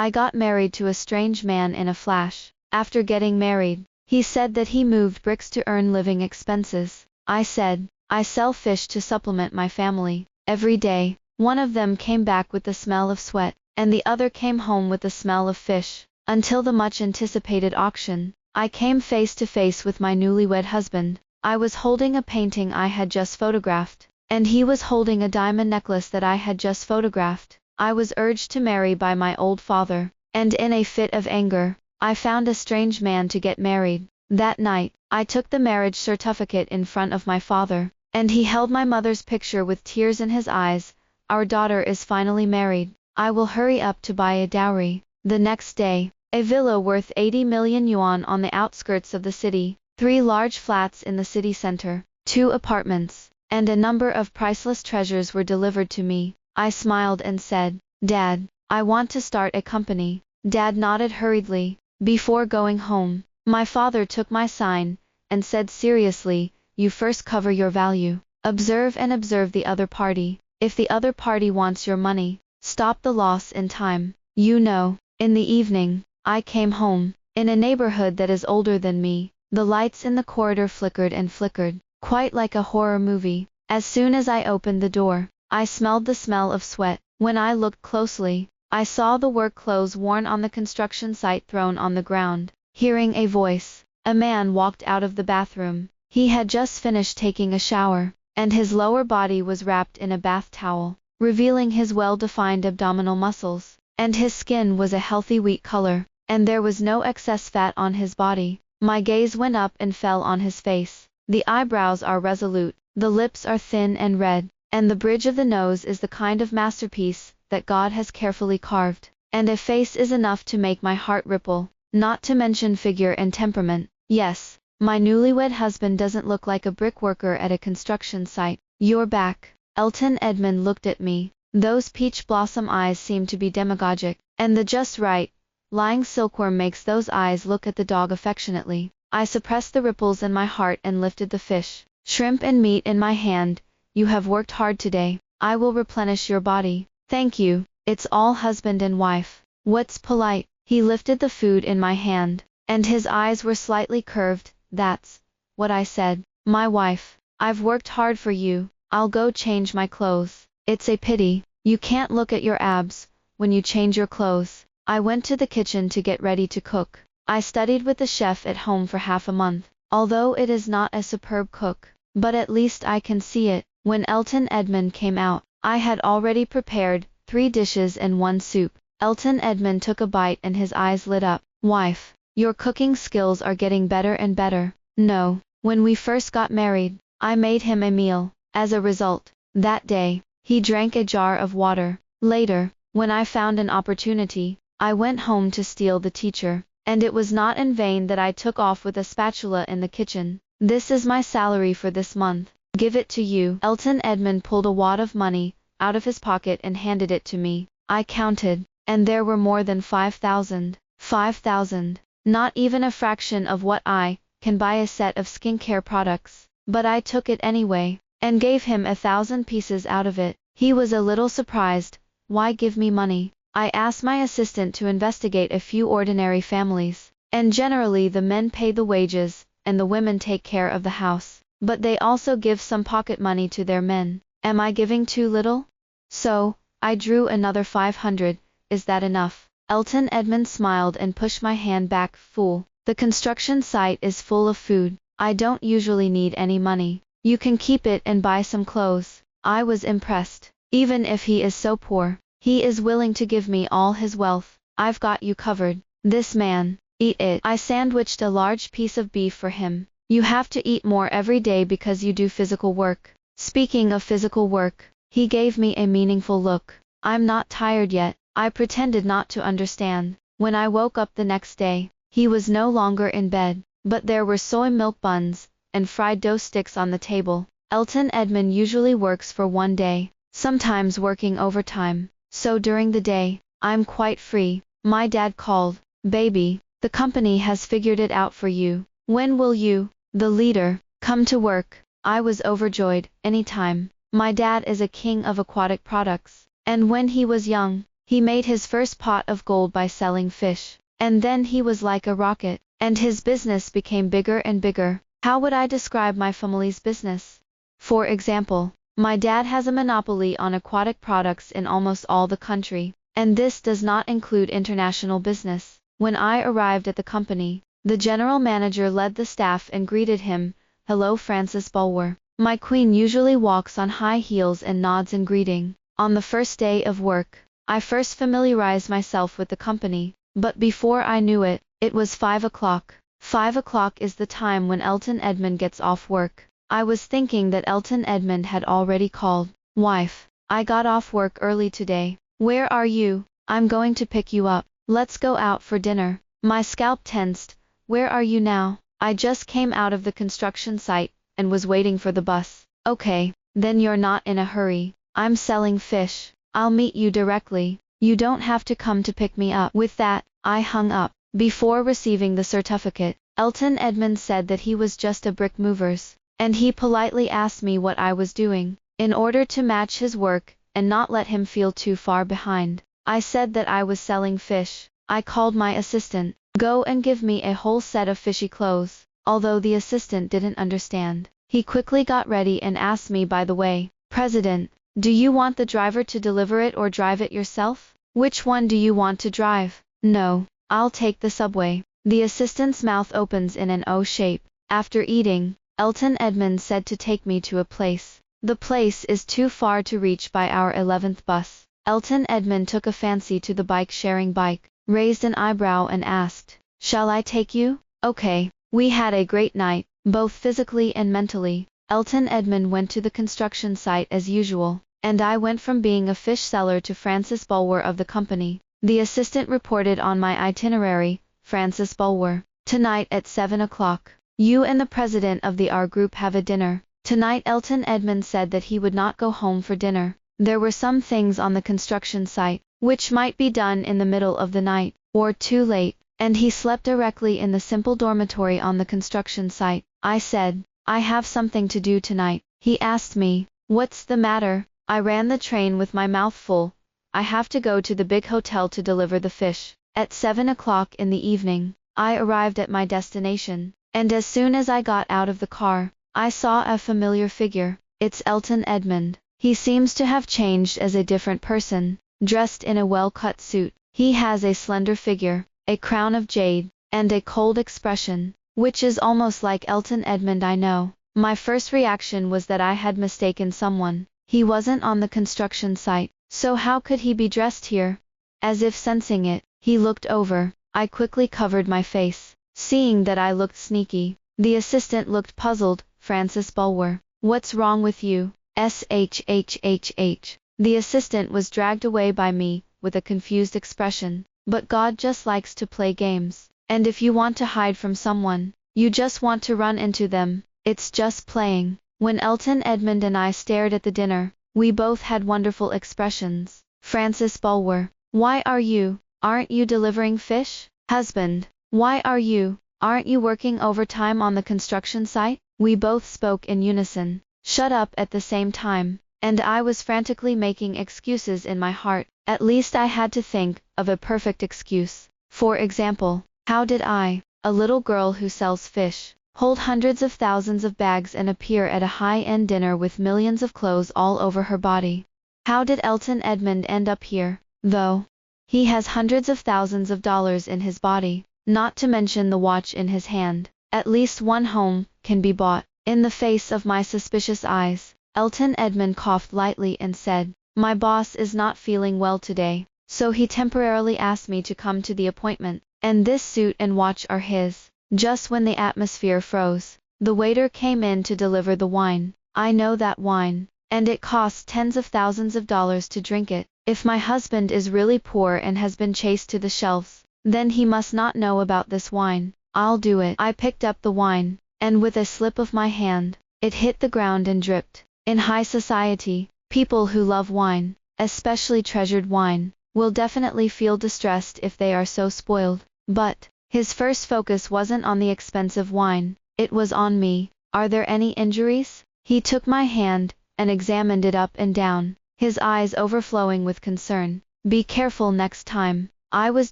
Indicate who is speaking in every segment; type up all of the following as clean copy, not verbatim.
Speaker 1: I got married to a strange man in a flash. After getting married, he said that he moved bricks to earn living expenses. I said, I sell fish to supplement my family. Every day, one of them came back with the smell of sweat, and the other came home with the smell of fish. Until the much anticipated auction, I came face to face with my newlywed husband. I was holding a painting I had just photographed, and he was holding a diamond necklace that I had just photographed. I was urged to marry by my old father, and in a fit of anger, I found a strange man to get married. That night, I took the marriage certificate in front of my father, and he held my mother's picture with tears in his eyes. Our daughter is finally married. I will hurry up to buy a dowry. The next day, a villa worth 80 million yuan on the outskirts of the city, 3 large flats in the city center, 2 apartments, and a number of priceless treasures were delivered to me. I smiled and said, Dad, I want to start a company. Dad nodded hurriedly. Before going home, my father took my sign, and said seriously, you first cover your value. Observe the other party. If the other party wants your money, stop the loss in time. You know. In the evening, I came home. In a neighborhood that is older than me, the lights in the corridor flickered and flickered, quite like a horror movie. As soon as I opened the door, I smelled the smell of sweat. When I looked closely, I saw the work clothes worn on the construction site thrown on the ground. Hearing a voice, a man walked out of the bathroom. He had just finished taking a shower, and his lower body was wrapped in a bath towel, revealing his well-defined abdominal muscles, and his skin was a healthy wheat color, and there was no excess fat on his body. My gaze went up and fell on his face. The eyebrows are resolute, the lips are thin and red, and the bridge of the nose is the kind of masterpiece that God has carefully carved. And a face is enough to make my heart ripple, not to mention figure and temperament. Yes, my newlywed husband doesn't look like a brick worker at a construction site. You're back. Elton Edmund looked at me. Those peach blossom eyes seem to be demagogic, and the just right, lying silkworm makes those eyes look at the dog affectionately. I suppressed the ripples in my heart and lifted the fish, shrimp and meat in my hand. You have worked hard today. I will replenish your body. Thank you. It's all husband and wife. What's polite? He lifted the food in my hand, and his eyes were slightly curved. That's what I said. My wife. I've worked hard for you. I'll go change my clothes. It's a pity you can't look at your abs when you change your clothes. I went to the kitchen to get ready to cook. I studied with the chef at home for half a month, although it is not a superb cook, but at least I can see it. When Elton Edmund came out, I had already prepared 3 dishes and 1 soup. Elton Edmund took a bite and his eyes lit up. Wife, your cooking skills are getting better and better. No, when we first got married, I made him a meal. As a result, that day, he drank a jar of water. Later, when I found an opportunity, I went home to steal the teacher, and it was not in vain that I took off with a spatula in the kitchen. This is my salary for this month. Give it to you. Elton Edmund pulled a wad of money out of his pocket and handed it to me. I counted, and there were more than 5,000. 5,000. Not even a fraction of what I can buy a set of skincare products. But I took it anyway, and gave him 1,000 pieces out of it. He was a little surprised. Why give me money? I asked my assistant to investigate a few ordinary families, and generally the men pay the wages, and the women take care of the house. But they also give some pocket money to their men. Am I giving too little? So, I drew another 500. Is that enough? Elton Edmund smiled and pushed my hand back. Fool. The construction site is full of food. I don't usually need any money. You can keep it and buy some clothes. I was impressed. Even if he is so poor, he is willing to give me all his wealth. I've got you covered. This man. Eat it. I sandwiched a large piece of beef for him. You have to eat more every day because you do physical work. Speaking of physical work, he gave me a meaningful look. I'm not tired yet. I pretended not to understand. When I woke up the next day, he was no longer in bed, but there were soy milk buns and fried dough sticks on the table. Elton Edmund usually works for 1 day, sometimes working overtime, so during the day, I'm quite free. My dad called. Baby, the company has figured it out for you. When will you, the leader, come to work? I was overjoyed. Anytime. My dad is a king of aquatic products, and when he was young, He made his first pot of gold by selling fish. And then he was like a rocket, and his business became bigger and bigger. How would I describe my family's business? For example, my dad has a monopoly on aquatic products in almost all the country, and this does not include international business. When I arrived at the company, the general manager led the staff and greeted him, "Hello, Francis Bulwer." My queen usually walks on high heels and nods in greeting. On the first day of work, I first familiarized myself with the company, but before I knew it, it was 5 o'clock. 5 o'clock is the time when Elton Edmund gets off work. I was thinking that Elton Edmund had already called. "Wife, I got off work early today. Where are you? I'm going to pick you up. Let's go out for dinner." My scalp tensed. "Where are you now?" "I just came out of the construction site, and was waiting for the bus." "Okay, then you're not in a hurry. I'm selling fish. I'll meet you directly. You don't have to come to pick me up." With that, I hung up. Before receiving the certificate, Elton Edmund said that he was just a brick movers, and he politely asked me what I was doing, in order to match his work, and not let him feel too far behind. I said that I was selling fish. I called my assistant, "Go and give me a whole set of fishy clothes." Although the assistant didn't understand, he quickly got ready and asked me, "By the way, President, do you want the driver to deliver it or drive it yourself? Which one do you want to drive?" "No, I'll take the subway." The assistant's mouth opens in an O shape. After eating, Elton Edmund said to take me to a place. The place is too far to reach by our 11th bus. Elton Edmund took a fancy to the bike-sharing bike, raised an eyebrow and asked, "Shall I take you?" "Okay." We had a great night, both physically and mentally. Elton Edmund went to the construction site as usual, and I went from being a fish seller to Francis Bulwer of the company. The assistant reported on my itinerary, "Francis Bulwer, tonight at 7 o'clock. You and the president of the R group have a dinner." Tonight Elton Edmund said that he would not go home for dinner. There were some things on the construction site, which might be done in the middle of the night, or too late, and he slept directly in the simple dormitory on the construction site. I said, "I have something to do tonight." He asked me, "What's the matter?" I ran the train with my mouth full. "I have to go to the big hotel to deliver the fish." At 7 o'clock in the evening, I arrived at my destination, and as soon as I got out of the car, I saw a familiar figure. It's Elton Edmund. He seems to have changed as a different person, dressed in a well-cut suit. He has a slender figure, a crown of jade, and a cold expression, which is almost like Elton Edmund I know. My first reaction was that I had mistaken someone. He wasn't on the construction site, so how could he be dressed here? As if sensing it, he looked over. I quickly covered my face, seeing that I looked sneaky. The assistant looked puzzled. "Francis Bulwer, what's wrong with you?" "SHHHH." The assistant was dragged away by me, with a confused expression. But God just likes to play games, and if you want to hide from someone, you just want to run into them. It's just playing. When Elton Edmund and I stared at the dinner, we both had wonderful expressions. "Francis Bulwer, why aren't you delivering fish?" "Husband, why aren't you working overtime on the construction site?" We both spoke in unison. "Shut up" at the same time, and I was frantically making excuses in my heart. At least I had to think of a perfect excuse. For example, how did I, a little girl who sells fish, hold hundreds of thousands of bags and appear at a high-end dinner with millions of clothes all over her body? How did Elton Edmund end up here, though? He has hundreds of thousands of dollars in his body, not to mention the watch in his hand. At least one home can be bought. In the face of my suspicious eyes, Elton Edmund coughed lightly and said, "My boss is not feeling well today, so he temporarily asked me to come to the appointment, and this suit and watch are his." Just when the atmosphere froze, the waiter came in to deliver the wine. I know that wine, and it costs tens of thousands of dollars to drink it. If my husband is really poor and has been chased to the shelves, then he must not know about this wine. I'll do it. I picked up the wine, and with a slip of my hand, it hit the ground and dripped. In high society, people who love wine, especially treasured wine, will definitely feel distressed if they are so spoiled. But his first focus wasn't on the expensive wine, it was on me. "Are there any injuries?" He took my hand, and examined it up and down, his eyes overflowing with concern. Be careful next time. I was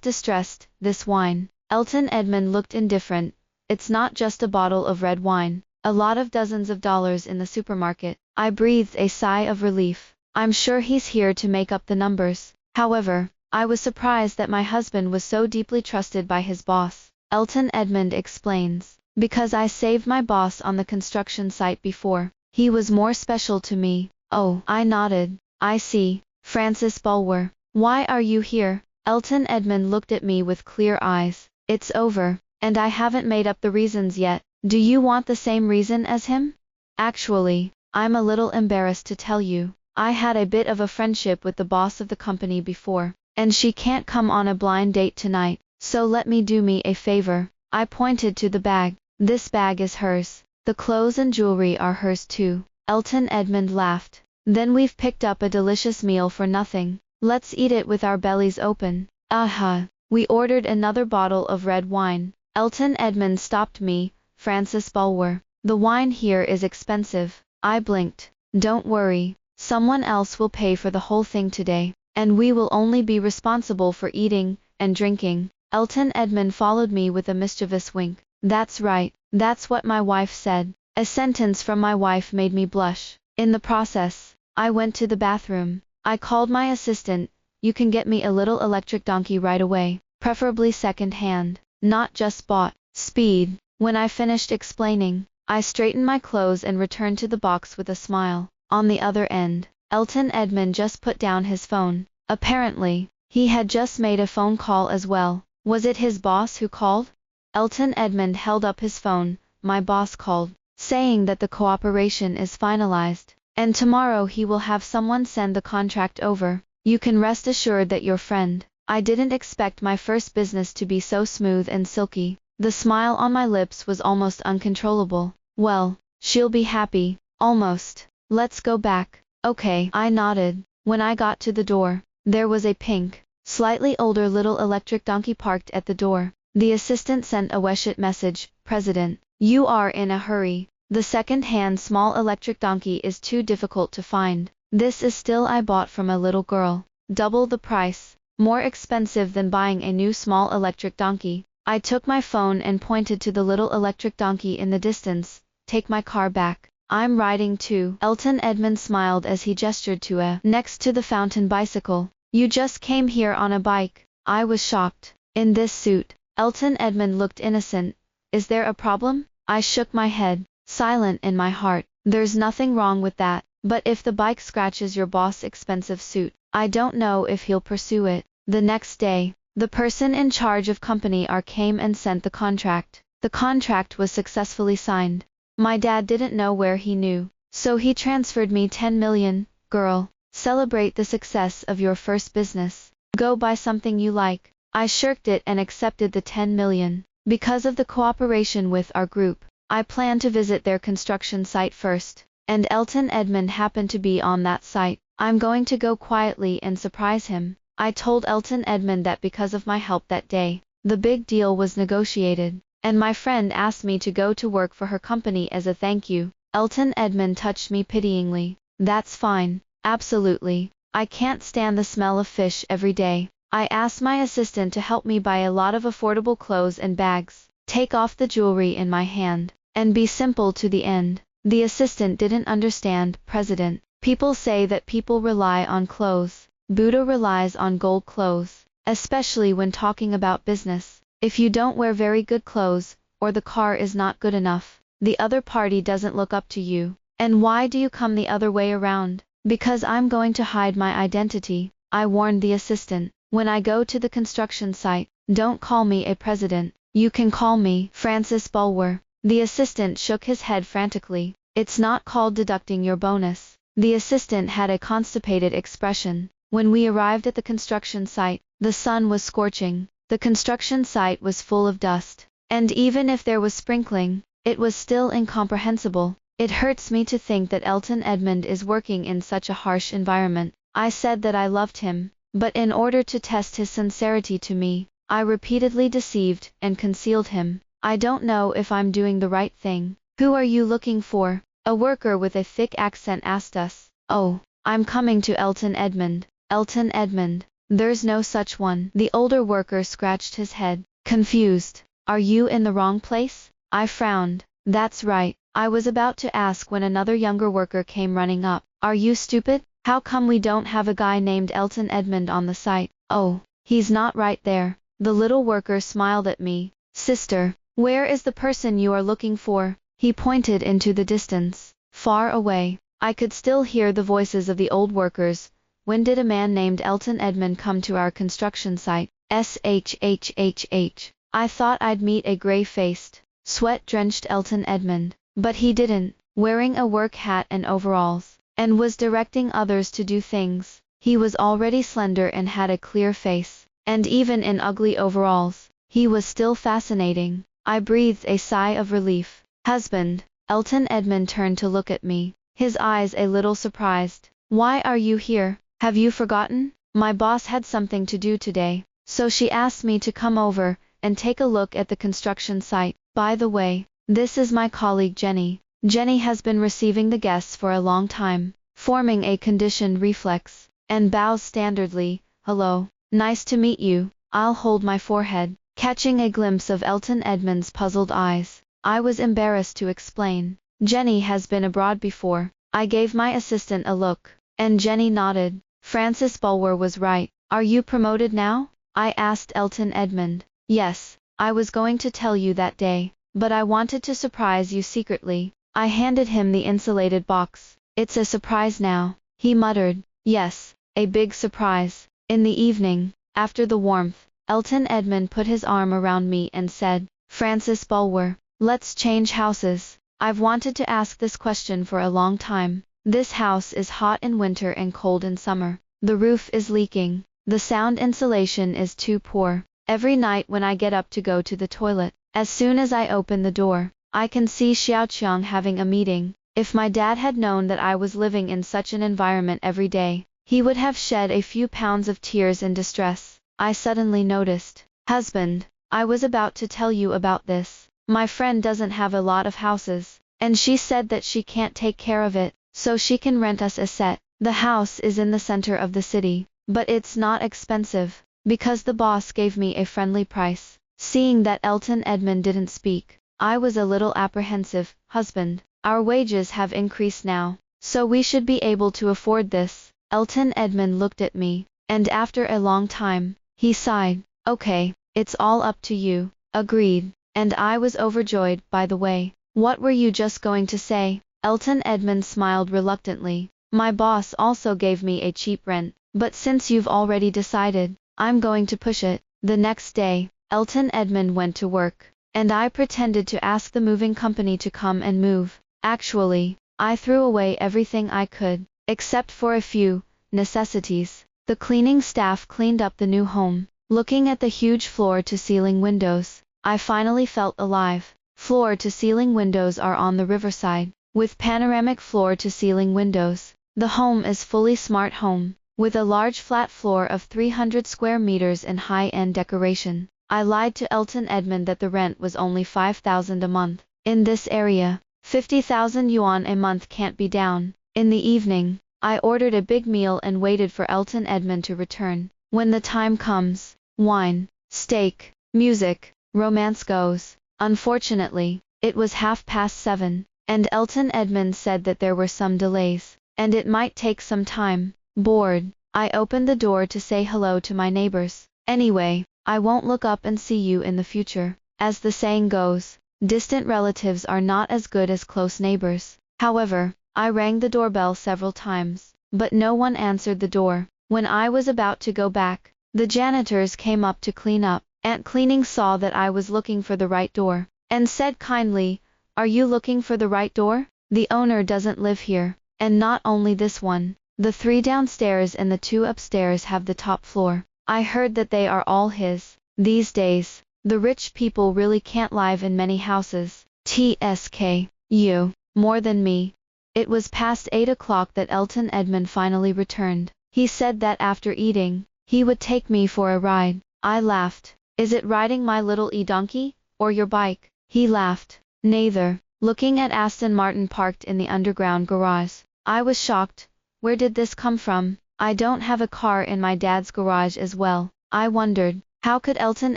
Speaker 1: distressed. This wine. Elton Edmund looked indifferent. It's not just a bottle of red wine. A lot of dozens of dollars in the supermarket. I breathed a sigh of relief. I'm sure he's here to make up the numbers. However, I was surprised that my husband was so deeply trusted by his boss. Elton Edmund explains. Because I saved my boss on the construction site before. He was more special to me. Oh, I nodded. I see. Francis Bulwer. Why are you here? Elton Edmund looked at me with clear eyes. It's over, and I haven't made up the reasons yet. Do you want the same reason as him? Actually, I'm a little embarrassed to tell you. I had a bit of a friendship with the boss of the company before, and she can't come on a blind date tonight, so let me do me a favor. I pointed to the bag. This bag is hers. The clothes and jewelry are hers too. Elton Edmund laughed. Then we've picked up a delicious meal for nothing. Let's eat it with our bellies open. Aha! We ordered another bottle of red wine. Elton Edmund stopped me. Francis Bulwer. The wine here is expensive. I blinked. Don't worry. Someone else will pay for the whole thing today, and we will only be responsible for eating and drinking. Elton Edmund followed me with a mischievous wink. That's right. That's what my wife said. A sentence from my wife made me blush. In the process, I went to the bathroom. I called my assistant. You can get me a little electric donkey right away, preferably second hand, not just bought. Speed. When I finished explaining, I straightened my clothes and returned to the box with a smile. On the other end, Elton Edmund just put down his phone. Apparently, he had just made a phone call as well. Was it his boss who called? Elton Edmund held up his phone. My boss called, saying that the cooperation is finalized, and tomorrow he will have someone send the contract over. You can rest assured that your friend. I didn't expect my first business to be so smooth and silky. The smile on my lips was almost uncontrollable. Well, she'll be happy. Almost. Let's go back. Okay, I nodded. When I got to the door, there was a pink, slightly older little electric donkey parked at the door. The assistant sent a Weshit message. President, you are in a hurry. The second-hand small electric donkey is too difficult to find. This is still I bought from a little girl. Double the price. More expensive than buying a new small electric donkey. I took my phone and pointed to the little electric donkey in the distance. Take my car back. I'm riding too. Elton Edmund smiled as he gestured to a next to the fountain bicycle. You just came here on a bike. I was shocked. In this suit. Elton Edmund looked innocent. Is there a problem? I shook my head, silent in my heart. There's nothing wrong with that, but if the bike scratches your boss' expensive suit, I don't know if he'll pursue it. The next day, the person in charge of company R came and sent the contract. The contract was successfully signed. My dad didn't know where he knew, so he transferred me 10 million. Girl, celebrate the success of your first business. Go buy something you like. I shirked it and accepted the 10 million. Because of the cooperation with our group, I plan to visit their construction site first, and Elton Edmund happened to be on that site. I'm going to go quietly and surprise him. I told Elton Edmund that because of my help that day, the big deal was negotiated, and my friend asked me to go to work for her company as a thank you. Elton Edmund touched me pityingly. That's fine. Absolutely. I can't stand the smell of fish every day. I asked my assistant to help me buy a lot of affordable clothes and bags, take off the jewelry in my hand, and be simple to the end. The assistant didn't understand. President, people say that people rely on clothes. Buddha relies on gold clothes, especially when talking about business. If you don't wear very good clothes, or the car is not good enough, the other party doesn't look up to you. And why do you come the other way around? Because I'm going to hide my identity, I warned the assistant. When I go to the construction site, don't call me a president. You can call me Francis Bulwer. The assistant shook his head frantically. It's not called deducting your bonus. The assistant had a constipated expression. When we arrived at the construction site, the sun was scorching. The construction site was full of dust, and even if there was sprinkling, it was still incomprehensible. It hurts me to think that Elton Edmund is working in such a harsh environment. I said that I loved him, but in order to test his sincerity to me, I repeatedly deceived and concealed him. I don't know if I'm doing the right thing. Who are you looking for? A worker with a thick accent asked us. Oh, I'm coming to Elton Edmund. Elton Edmund. There's no such one. The older worker scratched his head, confused. Are you in the wrong place? I frowned. That's right. I was about to ask when another younger worker came running up. Are you stupid? How come we don't have a guy named Elton Edmund on the site? Oh, he's not right there. The little worker smiled at me. Sister, where is the person you are looking for? He pointed into the distance. Far away. I could still hear the voices of the old workers. When did a man named Elton Edmund come to our construction site? SHHHH. I thought I'd meet a gray-faced, sweat-drenched Elton Edmund, but he didn't, wearing a work hat and overalls, and was directing others to do things. He was already slender and had a clear face, and even in ugly overalls, he was still fascinating. I breathed a sigh of relief. Husband, Elton Edmund turned to look at me, his eyes a little surprised. Why are you here? Have you forgotten? My boss had something to do today, so she asked me to come over and take a look at the construction site. By the way, this is my colleague Jenny. Jenny has been receiving the guests for a long time, forming a conditioned reflex, and bows standardly. Hello, nice to meet you. I'll hold my forehead, catching a glimpse of Elton Edmund's puzzled eyes. I was embarrassed to explain. Jenny has been abroad before. I gave my assistant a look, and Jenny nodded. Francis Bulwer was right. Are you promoted now? I asked Elton Edmund. Yes, I was going to tell you that day, but I wanted to surprise you secretly. I handed him the insulated box. It's a surprise now, he muttered. Yes, a big surprise. In the evening, after the warmth, Elton Edmund put his arm around me and said, Francis Bulwer, let's change houses. I've wanted to ask this question for a long time. This house is hot in winter and cold in summer. The roof is leaking. The sound insulation is too poor. Every night when I get up to go to the toilet, as soon as I open the door, I can see Xiaoqiang having a meeting. If my dad had known that I was living in such an environment every day, he would have shed a few pounds of tears in distress. I suddenly noticed. Husband, I was about to tell you about this. My friend doesn't have a lot of houses, and she said that she can't take care of it, so she can rent us a set. The house is in the center of the city, but it's not expensive, because the boss gave me a friendly price. Seeing that Elton Edmund didn't speak, I was a little apprehensive. Husband, our wages have increased now, so we should be able to afford this. Elton Edmund looked at me, and after a long time, he sighed. Okay, it's all up to you. Agreed. And I was overjoyed. By the way, what were you just going to say? Elton Edmund smiled reluctantly. My boss also gave me a cheap rent, but since you've already decided, I'm going to push it. The next day, Elton Edmund went to work, and I pretended to ask the moving company to come and move. Actually, I threw away everything I could, except for a few necessities. The cleaning staff cleaned up the new home. Looking at the huge floor-to-ceiling windows, I finally felt alive. Floor-to-ceiling windows are on the riverside, with panoramic floor-to-ceiling windows. The home is fully smart home, with a large flat floor of 300 square meters and high-end decoration. I lied to Elton Edmund that the rent was only 5,000 a month. In this area, 50,000 yuan a month can't be down. In the evening, I ordered a big meal and waited for Elton Edmund to return. When the time comes, wine, steak, music, romance goes. Unfortunately, it was 7:30, and Elton Edmund said that there were some delays, and it might take some time. Bored, I opened the door to say hello to my neighbors. Anyway, I won't look up and see you in the future. As the saying goes, distant relatives are not as good as close neighbors. However, I rang the doorbell several times, but no one answered the door. When I was about to go back, the janitors came up to clean up. Aunt Cleaning saw that I was looking for the right door, and said kindly, "Are you looking for the right door? The owner doesn't live here, and not only this one. The 3 downstairs and the 2 upstairs have the top floor. I heard that they are all his. These days, the rich people really can't live in many houses. TSK, you, more than me." It was past 8 o'clock that Elton Edmund finally returned. He said that after eating, he would take me for a ride. I laughed. "Is it riding my little e-donkey, or your bike?" He laughed. "Neither." Looking at Aston Martin parked in the underground garage, I was shocked. Where did this come from? I don't have a car in my dad's garage as well. I wondered, how could Elton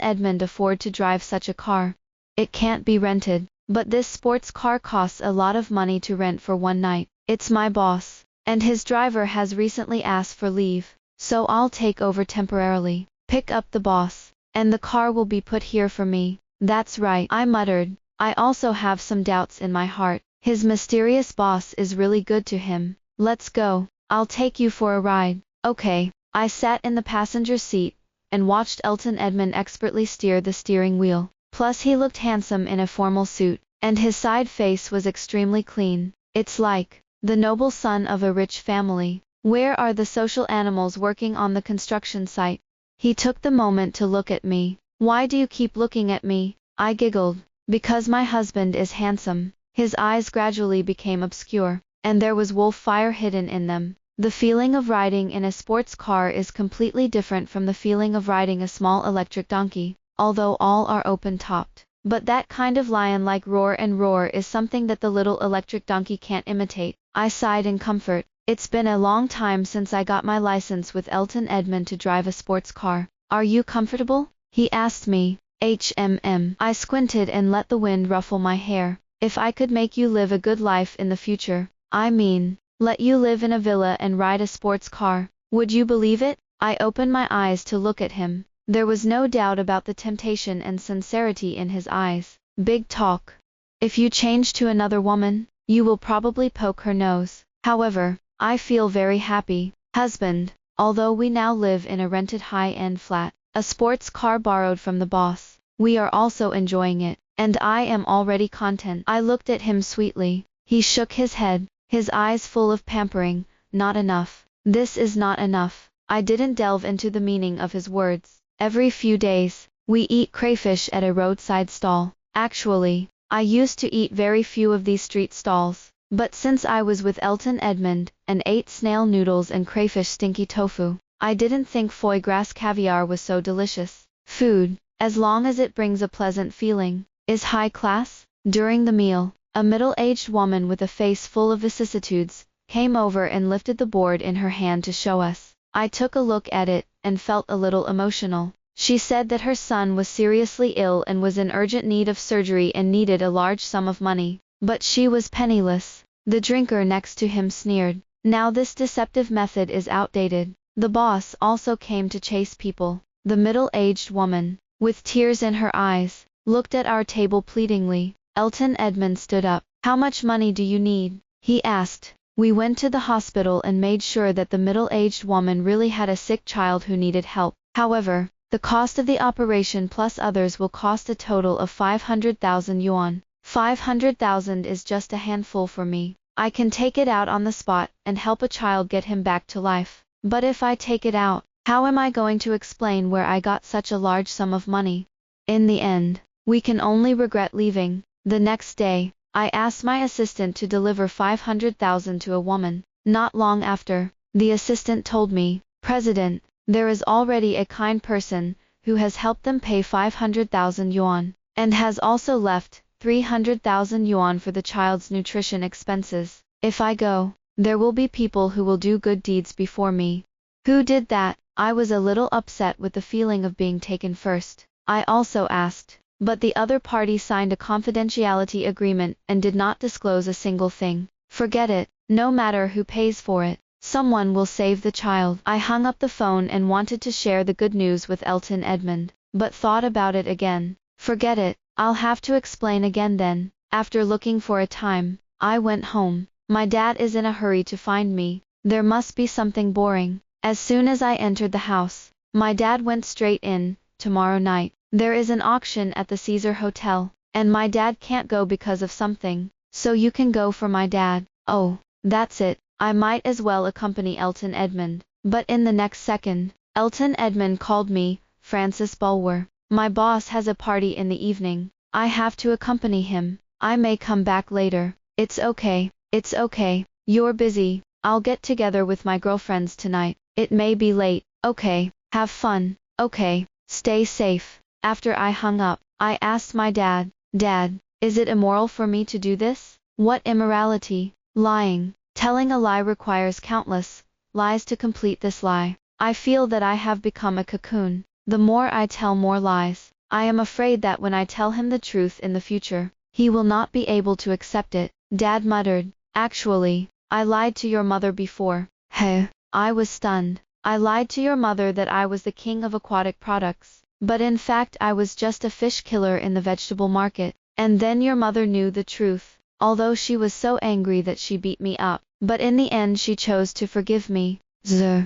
Speaker 1: Edmund afford to drive such a car? It can't be rented. But this sports car costs a lot of money to rent for one night. It's my boss, and his driver has recently asked for leave, so I'll take over temporarily, pick up the boss, and the car will be put here for me. That's right, I muttered. I also have some doubts in my heart. His mysterious boss is really good to him. Let's go. I'll take you for a ride. Okay. I sat in the passenger seat and watched Elton Edmund expertly steer the steering wheel. Plus he looked handsome in a formal suit, and his side face was extremely clean. It's like the noble son of a rich family. Where are the social animals working on the construction site? He took the moment to look at me. Why do you keep looking at me? I giggled. Because my husband is handsome. His eyes gradually became obscure, and there was wolf fire hidden in them. The feeling of riding in a sports car is completely different from the feeling of riding a small electric donkey, although all are open-topped. But that kind of lion-like roar is something that the little electric donkey can't imitate. I sighed in comfort. It's been a long time since I got my license with Elton Edmund to drive a sports car. Are you comfortable? He asked me. I squinted and let the wind ruffle my hair. If I could make you live a good life in the future, I mean, let you live in a villa and ride a sports car, would you believe it? I opened my eyes to look at him. There was no doubt about the temptation and sincerity in his eyes. Big talk. If you change to another woman, you will probably poke her nose. However, I feel very happy, husband, although we now live in a rented high-end flat, a sports car borrowed from the boss. We are also enjoying it, and I am already content. I looked at him sweetly. He shook his head, his eyes full of pampering. Not enough. This is not enough. I didn't delve into the meaning of his words. Every few days, we eat crayfish at a roadside stall. Actually, I used to eat very few of these street stalls, but since I was with Elton Edmund and ate snail noodles and crayfish stinky tofu, I didn't think foie gras caviar was so delicious. Food, as long as it brings a pleasant feeling, is high class. During the meal, a middle-aged woman with a face full of vicissitudes came over and lifted the board in her hand to show us. I took a look at it and felt a little emotional. She said that her son was seriously ill and was in urgent need of surgery and needed a large sum of money. But she was penniless. The drinker next to him sneered. Now this deceptive method is outdated. The boss also came to chase people. The middle-aged woman, with tears in her eyes, looked at our table pleadingly. Elton Edmund stood up. How much money do you need? He asked. We went to the hospital and made sure that the middle-aged woman really had a sick child who needed help. However, the cost of the operation plus others will cost a total of 500,000 yuan. 500,000 is just a handful for me. I can take it out on the spot and help a child get him back to life. But if I take it out, how am I going to explain where I got such a large sum of money? In the end, we can only regret leaving. The next day, I asked my assistant to deliver 500,000 to a woman. Not long after, the assistant told me, President, there is already a kind person who has helped them pay 500,000 yuan, and has also left 300,000 yuan for the child's nutrition expenses. If I go, there will be people who will do good deeds before me. Who did that? I was a little upset with the feeling of being taken first. I also asked, but the other party signed a confidentiality agreement and did not disclose a single thing. Forget it, no matter who pays for it, someone will save the child. I hung up the phone and wanted to share the good news with Elton Edmund, but thought about it again. Forget it, I'll have to explain again then. After looking for a time, I went home. My dad is in a hurry to find me. There must be something boring. As soon as I entered the house, my dad went straight in. Tomorrow night, there is an auction at the Caesar Hotel, and my dad can't go because of something, so you can go for my dad. Oh, that's it. I might as well accompany Elton Edmund. But in the next second, Elton Edmund called me, Francis Bulwer. My boss has a party in the evening. I have to accompany him. I may come back later. It's okay. It's okay. You're busy. I'll get together with my girlfriends tonight. It may be late. Okay. Have fun. Okay. Stay safe. After I hung up, I asked my dad, Dad, is it immoral for me to do this? What immorality? Lying. Telling a lie requires countless lies to complete this lie. I feel that I have become a cocoon. The more I tell more lies, I am afraid that when I tell him the truth in the future, he will not be able to accept it. Dad muttered, actually, I lied to your mother before. Heh. I was stunned. I lied to your mother that I was the king of aquatic products, but in fact I was just a fish killer in the vegetable market. And then your mother knew the truth, although she was so angry that she beat me up, but in the end she chose to forgive me.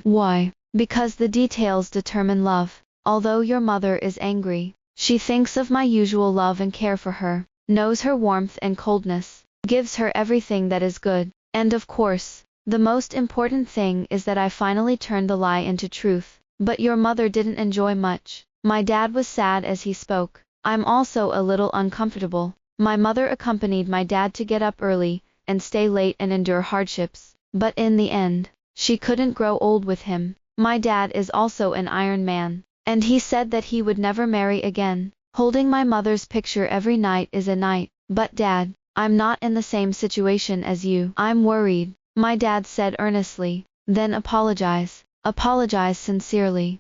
Speaker 1: Why? Because the details determine love. Although your mother is angry, she thinks of my usual love and care for her, knows her warmth and coldness, gives her everything that is good. And of course, the most important thing is that I finally turned the lie into truth. But your mother didn't enjoy much. My dad was sad as he spoke. I'm also a little uncomfortable. My mother accompanied my dad to get up early and stay late and endure hardships. But in the end, she couldn't grow old with him. My dad is also an Iron Man, and he said that he would never marry again. Holding my mother's picture every night is a night. But Dad, I'm not in the same situation as you. I'm worried, my dad said earnestly. Then apologize. Apologize sincerely.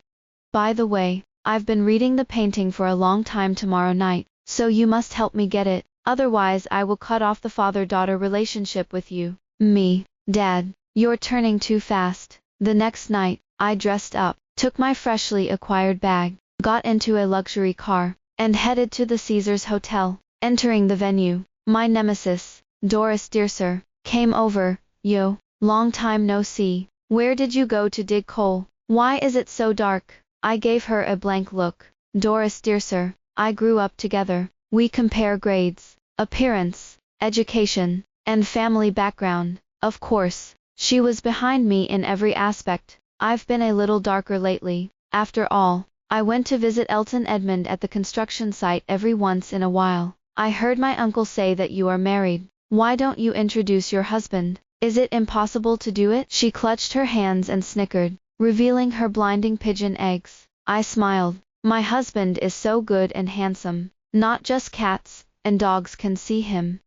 Speaker 1: By the way, I've been reading the painting for a long time tomorrow night, so you must help me get it. Otherwise I will cut off the father-daughter relationship with you. Me. Dad, you're turning too fast. The next night, I dressed up, took my freshly acquired bag, got into a luxury car, and headed to the Caesars Hotel. Entering the venue, my nemesis, Doris Dearser, came over. Yo, long time no see. Where did you go to dig coal? Why is it so dark? I gave her a blank look. Doris Dearser, I grew up together. We compare grades, appearance, education, and family background. Of course, she was behind me in every aspect. I've been a little darker lately. After all, I went to visit Elton Edmund at the construction site every once in a while. I heard my uncle say that you are married. Why don't you introduce your husband? Is it impossible to do it? She clutched her hands and snickered, revealing her blinding pigeon eggs. I smiled. My husband is so good and handsome. Not just cats and dogs can see him.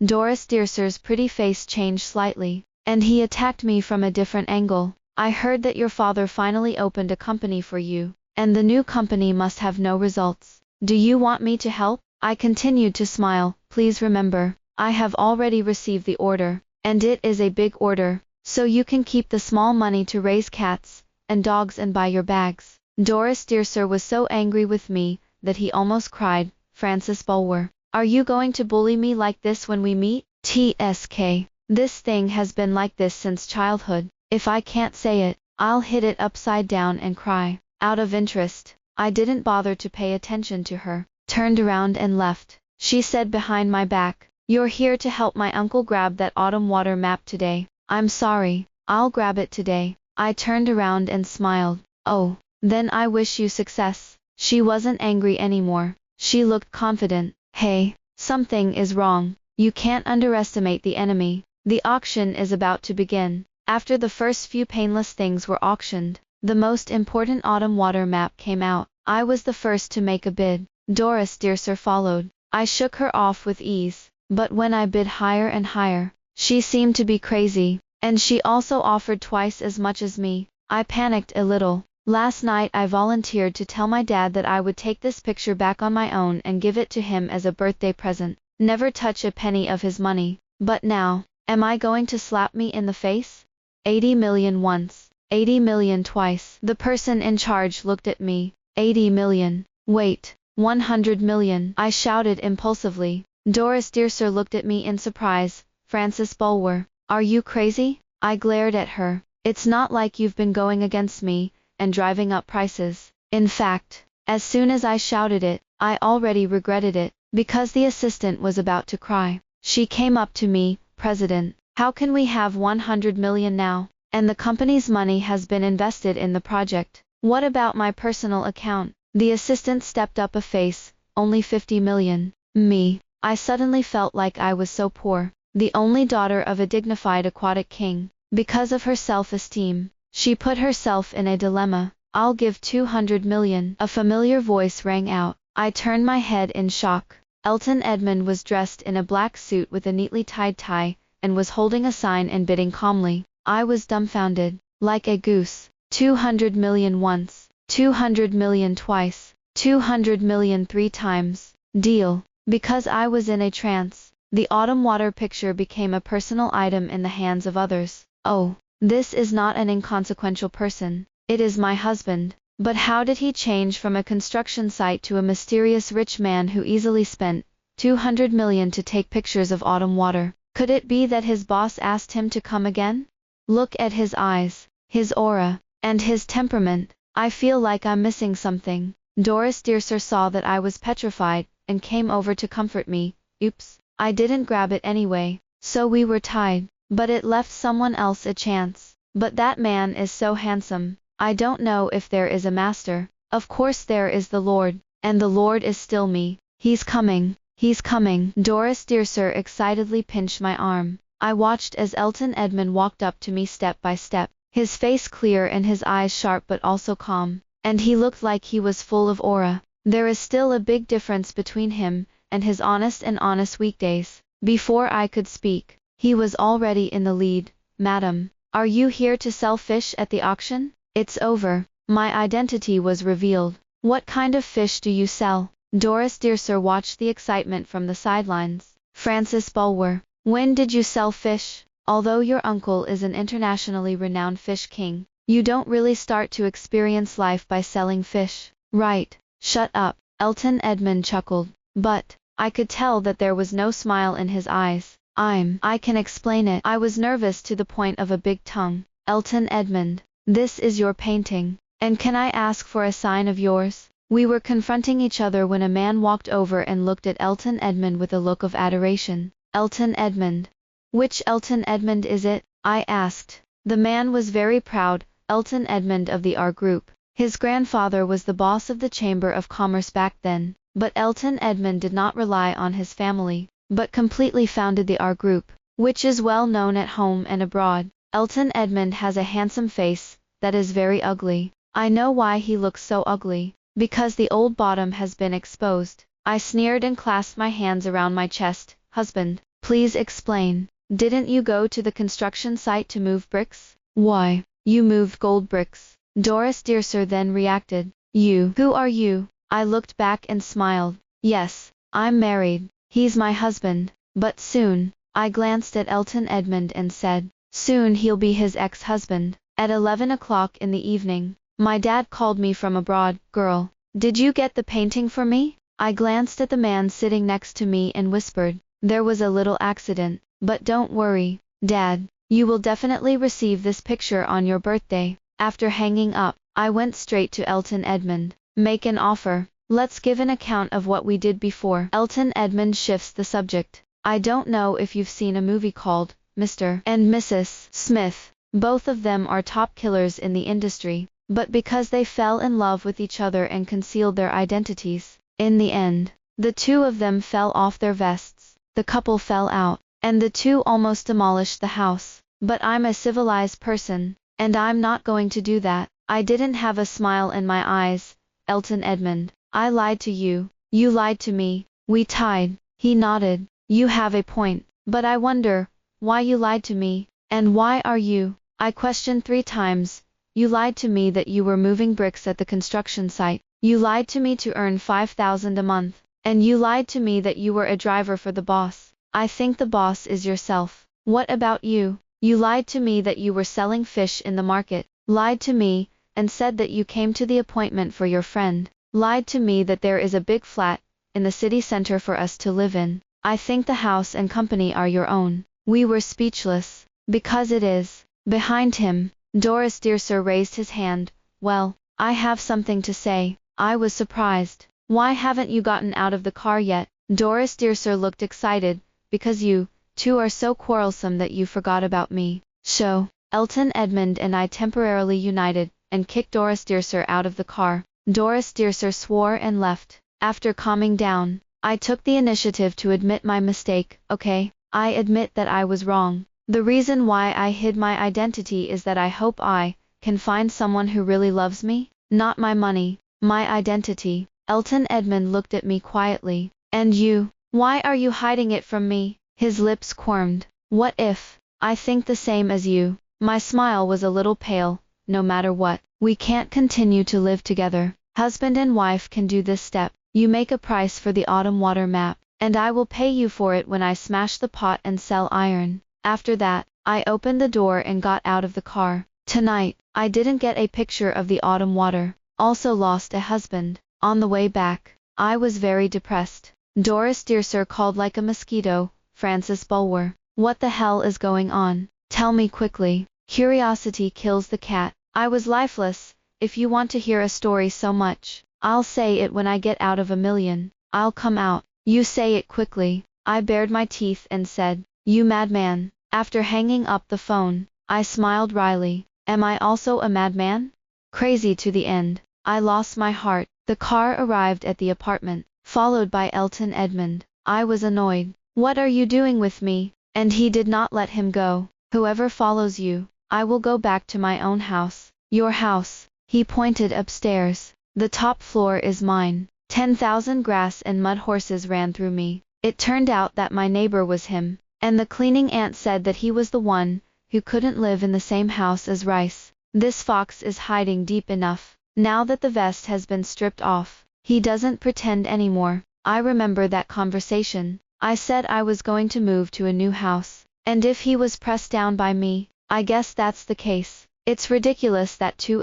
Speaker 1: Doris Dearser's pretty face changed slightly, and he attacked me from a different angle. I heard that your father finally opened a company for you, and the new company must have no results. Do you want me to help? I continued to smile. Please remember, I have already received the order, and it is a big order, so you can keep the small money to raise cats and dogs and buy your bags. Doris Dearser was so angry with me that he almost cried. Francis Bulwer, are you going to bully me like this when we meet? TSK. This thing has been like this since childhood. If I can't say it, I'll hit it upside down and cry. Out of interest, I didn't bother to pay attention to her. Turned around and left. She said behind my back, you're here to help my uncle grab that autumn water map today. I'm sorry, I'll grab it today. I turned around and smiled. Oh, then I wish you success. She wasn't angry anymore. She looked confident. Hey, something is wrong. You can't underestimate the enemy. The auction is about to begin. After the first few painless things were auctioned, the most important autumn water map came out. I was the first to make a bid. Doris Dearser followed. I shook her off with ease, but when I bid higher and higher, she seemed to be crazy, and she also offered twice as much as me. I panicked a little. Last night I volunteered to tell my dad that I would take this picture back on my own and give it to him as a birthday present. Never touch a penny of his money. But now, am I going to slap me in the face? 80 million once, 80 million twice. The person in charge looked at me. 80 million. Wait. 100 million, I shouted impulsively. Doris Dearser looked at me in surprise. Francis Bulwer, are you crazy? I glared at her. It's not like you've been going against me and driving up prices. In fact, as soon as I shouted it, I already regretted it, because the assistant was about to cry. She came up to me. President, how can we have 100 million now? And the company's money has been invested in the project. What about my personal account? The assistant stepped up a face. Only 50 million. Me. I suddenly felt like I was so poor. The only daughter of a dignified aquatic king. Because of her self-esteem, she put herself in a dilemma. I'll give 200 million. A familiar voice rang out. I turned my head in shock. Elton Edmund was dressed in a black suit with a neatly tied tie, and was holding a sign and bidding calmly. I was dumbfounded. like a goose. 200 million once, 200 million twice, 200 million 3 times. Deal. Because I was in a trance, the autumn water picture became a personal item in the hands of others. Oh, this is not an inconsequential person. It is my husband. But how did he change from a construction site to a mysterious rich man who easily spent 200 million to take pictures of autumn water? Could it be that his boss asked him to come again? Look at his eyes, his aura, and his temperament. I feel like I'm missing something. Doris Dearser saw that I was petrified, and came over to comfort me. Oops, I didn't grab it anyway. So we were tied, but it left someone else a chance. But that man is so handsome. I don't know if there is a master. Of course there is the Lord, and the Lord is still me. He's coming, he's coming. Doris Dearser excitedly pinched my arm. I watched as Elton Edmund walked up to me step by step, his face clear and his eyes sharp but also calm, and he looked like he was full of aura. There is still a big difference between him and his honest weekdays. Before I could speak, he was already in the lead. Madam, are you here to sell fish at the auction? It's over. My identity was revealed. What kind of fish do you sell? Doris Dearser watched the excitement from the sidelines. Francis Bulwer, when did you sell fish? Although your uncle is an internationally renowned fish king, you don't really start to experience life by selling fish. Right. Shut up. Elton Edmund chuckled. But I could tell that there was no smile in his eyes. I can explain it. I was nervous to the point of a big tongue. Elton Edmund, this is your painting. And can I ask for a sign of yours? We were confronting each other when a man walked over and looked at Elton Edmund with a look of adoration. Elton Edmund. Which Elton Edmund is it? I asked. The man was very proud, Elton Edmund of the R Group. His grandfather was the boss of the Chamber of Commerce back then, but Elton Edmund did not rely on his family, but completely founded the R Group, which is well known at home and abroad. Elton Edmund has a handsome face, that is very ugly. I know why he looks so ugly, because the old bottom has been exposed. I sneered and clasped my hands around my chest. Husband, please explain. Didn't you go to the construction site to move bricks? Why, you moved gold bricks. Doris Dearser then reacted. Who are you? I looked back and smiled. Yes, I'm married. He's my husband. But soon, I glanced at Elton Edmund and said, soon he'll be his ex-husband. At 11 o'clock in the evening, my dad called me from abroad. Girl, did you get the painting for me? I glanced at the man sitting next to me and whispered, there was a little accident, but don't worry, Dad, you will definitely receive this picture on your birthday. After hanging up, I went straight to Elton Edmund. Make an offer. Let's give an account of what we did before. Elton Edmund shifts the subject. I don't know if you've seen a movie called Mr. and Mrs. Smith. Both of them are top killers in the industry, but because they fell in love with each other and concealed their identities, in the end, the two of them fell off their vests. The couple fell out, and the two almost demolished the house. But I'm a civilized person, and I'm not going to do that. I didn't have a smile in my eyes. Elton Edmund, I lied to you. You lied to me. We tied. He nodded. You have a point. But I wonder, why you lied to me? And why are you? I questioned 3 times. You lied to me that you were moving bricks at the construction site. You lied to me to earn 5,000 a month. And you lied to me that you were a driver for the boss. I think the boss is yourself. What about you? You lied to me that you were selling fish in the market. Lied to me, and said that you came to the appointment for your friend. Lied to me that there is a big flat in the city center for us to live in. I think the house and company are your own. We were speechless. Because it is. Behind him, Doris Dearser raised his hand. Well, I have something to say. I was surprised. Why haven't you gotten out of the car yet? Doris Dearser looked excited. Because you two are so quarrelsome that you forgot about me. Show. Elton Edmund and I temporarily united, and kicked Doris Dearser out of the car. Doris Dearser swore and left. After calming down, I took the initiative to admit my mistake. Okay, I admit that I was wrong. The reason why I hid my identity is that I hope I can find someone who really loves me, not my money, my identity. Elton Edmund looked at me quietly. And you? Why are you hiding it from me? His lips quirmed. What if I think the same as you? My smile was a little pale. No matter what, we can't continue to live together. Husband and wife can do this step. You make a price for the autumn water map, and I will pay you for it when I smash the pot and sell iron. After that, I opened the door and got out of the car. Tonight, I didn't get a picture of the autumn water. Also lost a husband. On the way back, I was very depressed. Doris Dearser called like a mosquito. Francis Bulwer. What the hell is going on? Tell me quickly. Curiosity kills the cat. I was lifeless. If you want to hear a story so much, I'll say it when I get out of a million. I'll come out. You say it quickly. I bared my teeth and said, you madman. After hanging up the phone, I smiled wryly. Am I also a madman? Crazy to the end. I lost my heart. The car arrived at the apartment, followed by Elton Edmund. I was annoyed. What are you doing with me? And he did not let him go. Whoever follows you, I will go back to my own house. Your house. He pointed upstairs. The top floor is mine. 10,000 grass and mud horses ran through me. It turned out that my neighbor was him, and the cleaning aunt said that he was the one who couldn't live in the same house as Rice. This fox is hiding deep enough. Now that the vest has been stripped off, he doesn't pretend anymore. I remember that conversation. I said I was going to move to a new house, and if he was pressed down by me, I guess that's the case. It's ridiculous that two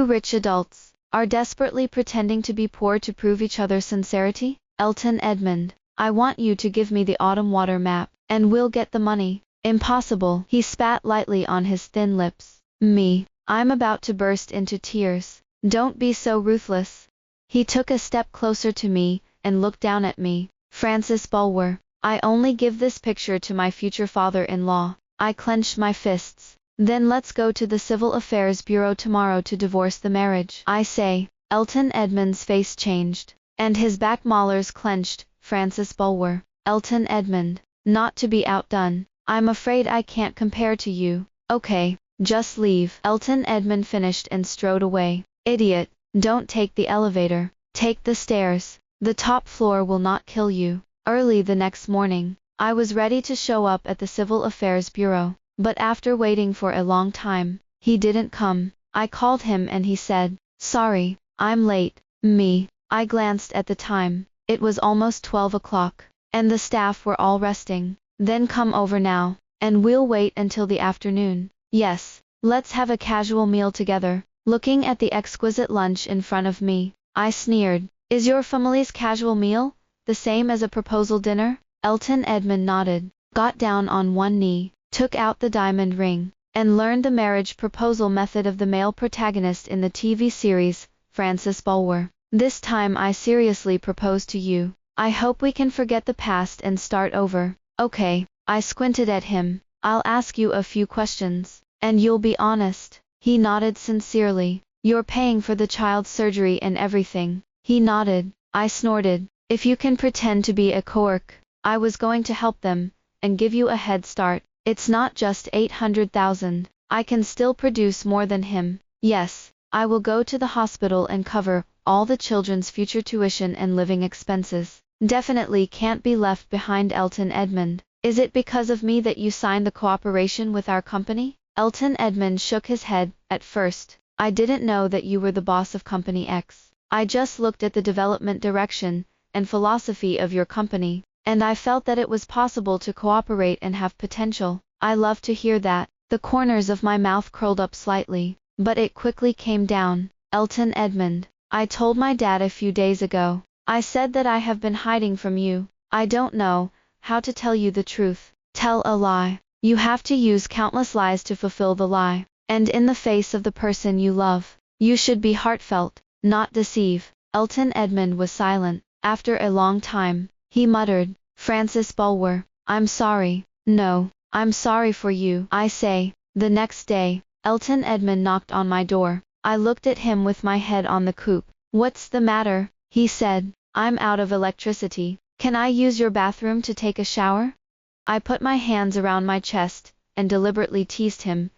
Speaker 1: rich adults, are desperately pretending to be poor to prove each other's sincerity. Elton Edmund, I want you to give me the autumn water map, and we'll get the money. Impossible. He spat lightly on his thin lips. Me. I'm about to burst into tears. Don't be so ruthless. He took a step closer to me, and looked down at me. Francis Bulwer, I only give this picture to my future father-in-law. I clenched my fists. Then let's go to the Civil Affairs Bureau tomorrow to divorce the marriage. I say. Elton Edmund's face changed, and his back molars clenched. Francis Bulwer. Elton Edmund, not to be outdone. I'm afraid I can't compare to you. Okay, just leave. Elton Edmund finished and strode away. Idiot, don't take the elevator. Take the stairs. The top floor will not kill you. Early the next morning, I was ready to show up at the Civil Affairs Bureau, but after waiting for a long time, he didn't come. I called him and he said, sorry, I'm late. Me. I glanced at the time. It was almost 12 o'clock, and the staff were all resting. Then come over now, and we'll wait until the afternoon. Yes, let's have a casual meal together. Looking at the exquisite lunch in front of me, I sneered. Is your family's casual meal the same as a proposal dinner? Elton Edmund nodded, got down on one knee, took out the diamond ring, and learned the marriage proposal method of the male protagonist in the TV series, Francis Bulwer. This time I seriously propose to you. I hope we can forget the past and start over. Okay. I squinted at him. I'll ask you a few questions, and you'll be honest. He nodded sincerely. You're paying for the child's surgery and everything. He nodded. I snorted. If you can pretend to be a clerk, I was going to help them, and give you a head start. It's not just 800,000. I can still produce more than him. Yes, I will go to the hospital and cover all the children's future tuition and living expenses. Definitely can't be left behind. Elton Edmund, is it because of me that you signed the cooperation with our company? Elton Edmund shook his head. At first, I didn't know that you were the boss of Company X. I just looked at the development direction and philosophy of your company, and I felt that it was possible to cooperate and have potential. I love to hear that. The corners of my mouth curled up slightly, but it quickly came down. Elton Edmund, I told my dad a few days ago. I said that I have been hiding from you. I don't know how to tell you the truth. Tell a lie. You have to use countless lies to fulfill the lie. And in the face of the person you love, you should be heartfelt, not deceive. Elton Edmund was silent. After a long time, he muttered, Francis Bulwer, I'm sorry. No, I'm sorry for you. I say. The next day, Elton Edmund knocked on my door. I looked at him with my head on the coupe. What's the matter? He said, I'm out of electricity. Can I use your bathroom to take a shower? I put my hands around my chest, and deliberately teased him.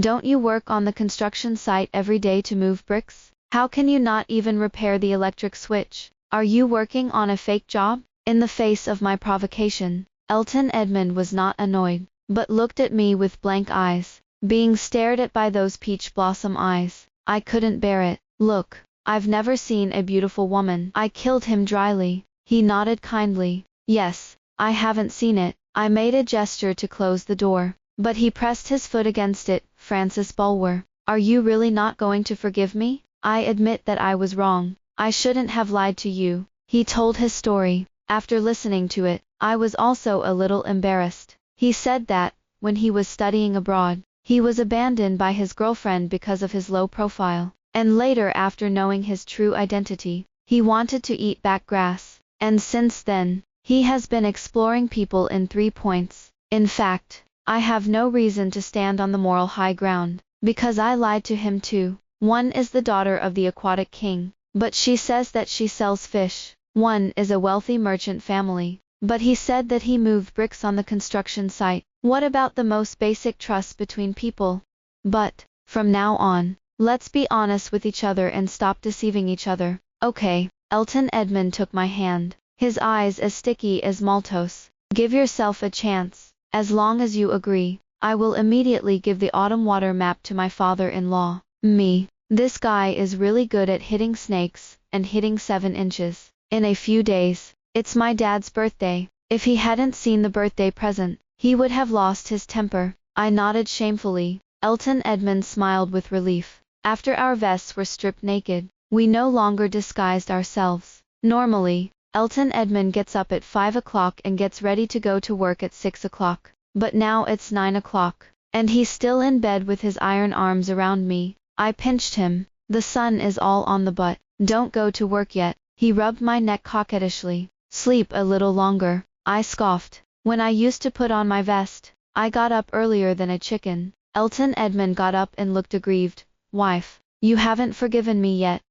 Speaker 1: Don't you work on the construction site every day to move bricks? How can you not even repair the electric switch? Are you working on a fake job? In the face of my provocation, Elton Edmund was not annoyed. but looked at me with blank eyes. Being stared at by those peach blossom eyes, I couldn't bear it. Look, I've never seen a beautiful woman. I killed him dryly. He nodded kindly. Yes, I haven't seen it. I made a gesture to close the door, but he pressed his foot against it. Francis Bulwer, are you really not going to forgive me? I admit that I was wrong. I shouldn't have lied to you. He told his story. After listening to it, I was also a little embarrassed. He said that, when he was studying abroad, he was abandoned by his girlfriend because of his low profile, and later, after knowing his true identity, he wanted to eat back grass, and since then, he has been exploring people in 3 points. In fact, I have no reason to stand on the moral high ground, because I lied to him too. One is the daughter of the aquatic king, but she says that she sells fish. One is a wealthy merchant family, but he said that he moved bricks on the construction site. What about the most basic trust between people? But, from now on, let's be honest with each other and stop deceiving each other. Okay. Elton Edmund took my hand, his eyes as sticky as Maltose. Give yourself a chance. As long as you agree, I will immediately give the autumn water map to my father-in-law. Me. This guy is really good at hitting snakes, and hitting 7 inches. In a few days, it's my dad's birthday. If he hadn't seen the birthday present, he would have lost his temper. I nodded shamefully. Elton Edmund smiled with relief. After our vests were stripped naked, we no longer disguised ourselves. Normally, Elton Edmund gets up at 5 o'clock and gets ready to go to work at 6 o'clock. But now it's 9 o'clock, and he's still in bed with his iron arms around me. I pinched him. The sun is all on the butt. Don't go to work yet. He rubbed my neck coquettishly. Sleep a little longer. I scoffed. When I used to put on my vest, I got up earlier than a chicken. Elton Edmund got up and looked aggrieved. Wife, you haven't forgiven me yet.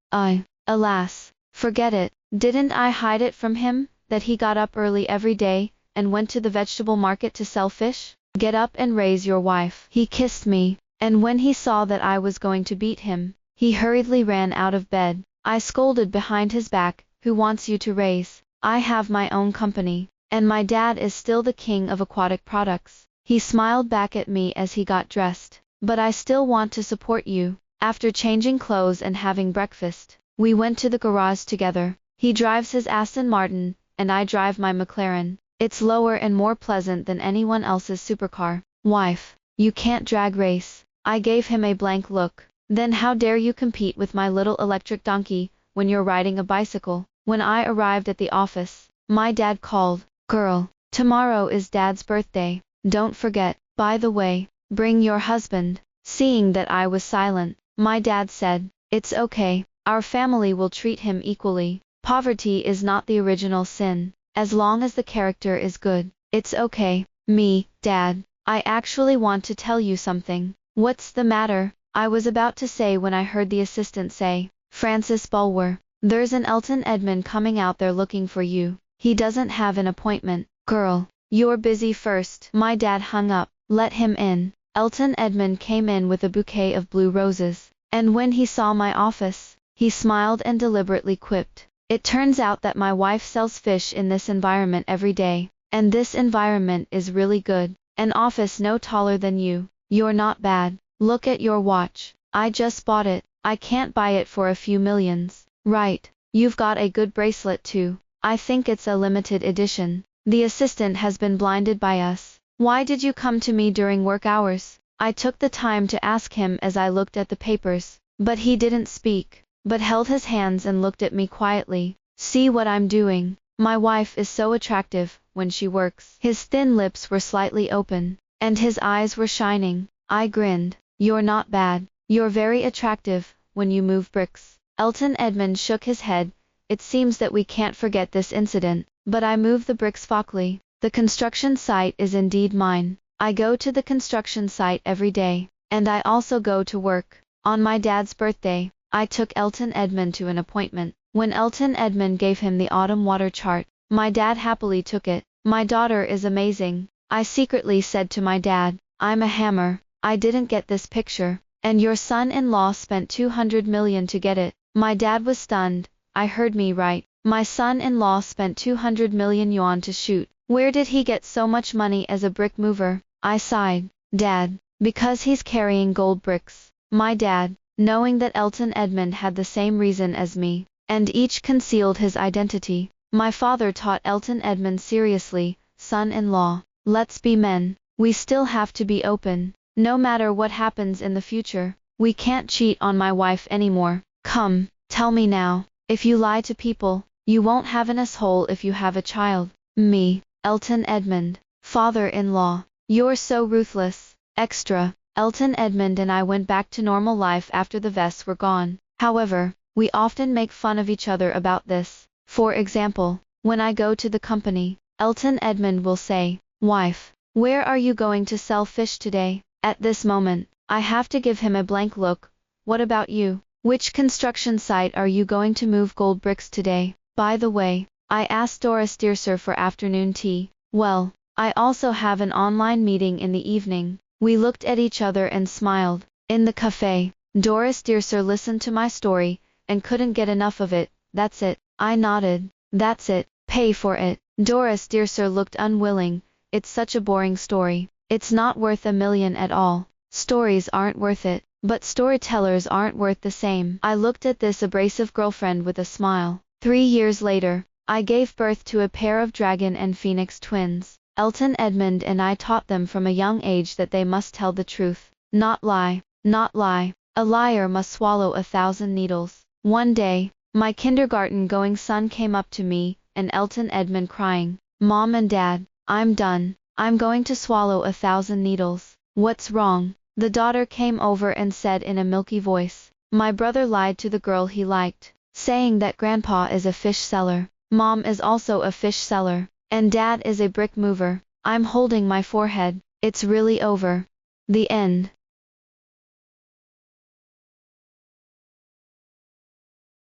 Speaker 1: Alas, forget it. Didn't I hide it from him, that he got up early every day, and went to the vegetable market to sell fish? Get up and raise your wife. He kissed me, and when he saw that I was going to beat him, he hurriedly ran out of bed. I scolded behind his back, who wants you to raise? I have my own company, and my dad is still the king of aquatic products. He smiled back at me as he got dressed. But I still want to support you. After changing clothes and having breakfast, we went to the garage together. He drives his Aston Martin, and I drive my McLaren. It's lower and more pleasant than anyone else's supercar. Wife, you can't drag race. I gave him a blank look. Then how dare you compete with my little electric donkey, when you're riding a bicycle? When I arrived at the office, my dad called. Girl, tomorrow is Dad's birthday. Don't forget. By the way, bring your husband. Seeing that I was silent, my dad said, it's okay. Our family will treat him equally. Poverty is not the original sin. As long as the character is good, it's okay. Me, Dad, I actually want to tell you something. What's the matter? I was about to say when I heard the assistant say, Francis Bulwer, there's an Elton Edmund coming out there looking for you. He doesn't have an appointment. Girl, you're busy first. My dad hung up. Let him in. Elton Edmund came in with a bouquet of blue roses, and when he saw my office, he smiled and deliberately quipped, it turns out that my wife sells fish in this environment every day, and this environment is really good. An office no taller than you. You're not bad. Look at your watch. I just bought it. I can't buy it for a few millions. Right. You've got a good bracelet too. I think it's a limited edition. The assistant has been blinded by us. Why did you come to me during work hours? I took the time to ask him as I looked at the papers, but he didn't speak, but held his hands and looked at me quietly. See what I'm doing? My wife is so attractive, when she works. His thin lips were slightly open, and his eyes were shining. I grinned. You're not bad. You're very attractive, when you move bricks. Elton Edmund shook his head. It seems that we can't forget this incident, but I move the bricks Fockley. The construction site is indeed mine. I go to the construction site every day, and I also go to work. On my dad's birthday, I took Elton Edmund to an appointment. When Elton Edmund gave him the autumn water chart, my dad happily took it. My daughter is amazing. I secretly said to my dad, I'm a hammer. I didn't get this picture, and your son-in-law spent 200 million to get it. My dad was stunned. I heard me right. My son-in-law spent 200 million yuan to shoot. Where did he get so much money as a brick mover? I sighed. Dad, because he's carrying gold bricks. My dad, knowing that Elton Edmund had the same reason as me, and each concealed his identity. My father taught Elton Edmund seriously, son-in-law, let's be men. We still have to be open. No matter what happens in the future, we can't cheat on my wife anymore. Come, tell me now, if you lie to people, you won't have an asshole if you have a child. Me, Elton Edmund, father-in-law, you're so ruthless. Extra. Elton Edmund and I went back to normal life after the vests were gone. However, we often make fun of each other about this. For example, when I go to the company, Elton Edmund will say, "Wife, where are you going to sell fish today?" At this moment, I have to give him a blank look. What about you? Which construction site are you going to move gold bricks today? By the way, I asked Doris Dearser for afternoon tea. Well, I also have an online meeting in the evening. We looked at each other and smiled. In the cafe, Doris Dearser listened to my story, and couldn't get enough of it. That's it. I nodded. That's it. Pay for it. Doris Dearser looked unwilling. It's such a boring story. It's not worth $1 million at all. Stories aren't worth it. But storytellers aren't worth the same. I looked at this abrasive girlfriend with a smile. 3 years later, I gave birth to a pair of dragon and phoenix twins. Elton Edmund and I taught them from a young age that they must tell the truth, not lie, not lie. A liar must swallow 1,000 needles. One day, my kindergarten-going son came up to me, and Elton Edmund crying, "Mom and Dad, I'm done. I'm going to swallow 1,000 needles." What's wrong? The daughter came over and said in a milky voice, "My brother lied to the girl he liked, saying that Grandpa is a fish seller. Mom is also a fish seller. And Dad is a brick mover." I'm holding my forehead. It's really over. The end.